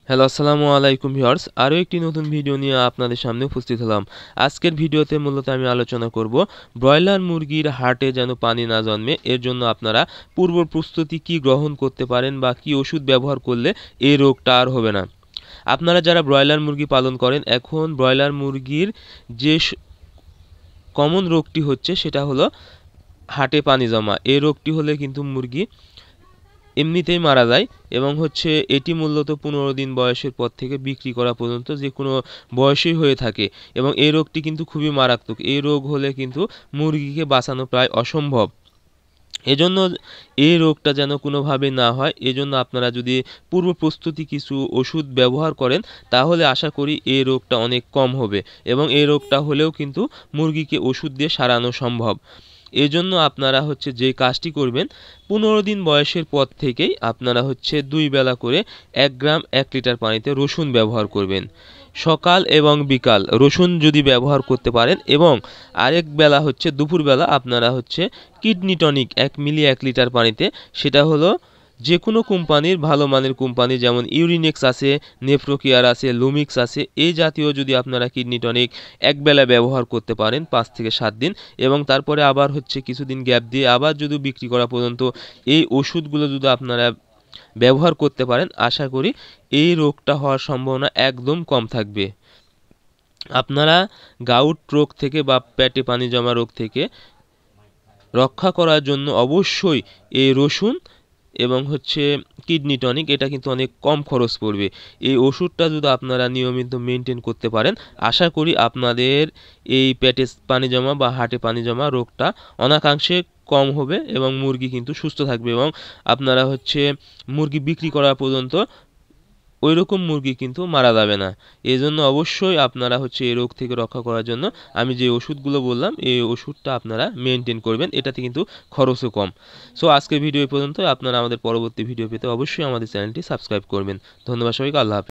Hello আসসালামু আলাইকুম viewers, আরও একটি নতুন ভিডিও নিয়ে আপনাদের সামনে উপস্থিত হলাম। আজকের ভিডিওতে মূলত আমি আলোচনা করব ব্রয়লার মুরগির হার্টে যেন পানি না জন্মে এর জন্য আপনারা পূর্ব প্রস্তুতি কী গ্রহণ করতে পারেন বা কী ওষুধ ব্যবহার করলে এই রোগটা আর হবে না। আপনারা যারা ব্রয়লার মুরগি পালন করেন, এখন ব্রয়লার মুরগির যে কমন রোগটি হচ্ছে সেটা হলো হার্টে পানি জমা। এই রোগটি হলে কিন্তু মুরগি এমনিতেই মারা যায় এবং এটি মূলত 15 দিন বয়সের পর থেকে বিক্রি করা পর্যন্ত যে কোনো বয়সেই হয়ে থাকে এবং এই রোগটি কিন্তু খুবই মারাত্মক। এই রোগ হলে কিন্তু মুরগিকে বাঁচানো প্রায় অসম্ভব। এজন্য এই রোগটা যেন কোনোভাবে না হয়, এজন্য আপনারা যদি পূর্ব প্রস্তুতি কিছু ওষুধ ব্যবহার করেন তাহলে আশা করি এই রোগটা অনেক কম হবে এবং এই রোগটা হলেও কিন্তু মুরগিকে ওষুধ দিয়ে সারানো সম্ভব। এজন্য আপনারা যে কাজটি করবেন, 15 দিন বয়সের পর থেকেই আপনারা 2 বেলা করে 1 গ্রাম 1 লিটার পানিতে রসুন ব্যবহার করবেন। সকাল এবং বিকাল রসুন যদি ব্যবহার করতে পারেন এবং আরেক বেলা দুপুরবেলা আপনারা কিডনি টনিক 1 মিলি 1 লিটার পানিতে, সেটা হলো যে কোনো কোম্পানির ভালো মানের কোম্পানি, যেমন ইউরিনেক্স আছে, নেফ্রোকেয়ার আছে, লুমিক্স আছে, এই জাতীয় যদি আপনারা কিডনি টনিক এক বেলা ব্যবহার করতে পারেন 5 থেকে 7 দিন এবং তারপরে আবার কিছুদিন গ্যাপ দিয়ে আবার যদি বিক্রি করা পর্যন্ত এই ওষুধগুলো যদি আপনারা ব্যবহার করতে পারেন, আশা করি এই রোগটা হওয়ার সম্ভাবনা একদম কম থাকবে। আপনারা গাউট রোগ থেকে বা পেটে পানি জমা রোগ থেকে রক্ষা করার জন্য অবশ্যই এই রসুন এবং কিডনি টনিক, এটা কিন্তু অনেক কম খরচ পড়বে। এই ওষুধটা যদি আপনারা নিয়মিত মেনটেন করতে পারেন, আশা করি আপনাদের এই পেটে পানি জমা বা হার্টে পানি জমা রোগটা অনেকাংশে কম হবে এবং মুরগি কিন্তু সুস্থ থাকবে এবং আপনারা মুরগি বিক্রি করা পর্যন্ত ওই রকম মুরগি কিন্তু মারা যাবে না। এজন্য অবশ্যই আপনারা এই রোগ থেকে রক্ষা করার জন্য আমি যে ওষুধগুলো বললাম এই ওষুধটা আপনারা মেনটেন করবেন, এটাতে কিন্তু খরচও কম। সো আজকের ভিডিও এই পর্যন্ত। আপনারা আমাদের পরবর্তী ভিডিও পেতে অবশ্যই আমাদের চ্যানেলটি সাবস্ক্রাইব করবেন। ধন্যবাদ সবাইকে। আল্লাহ হাফেজ।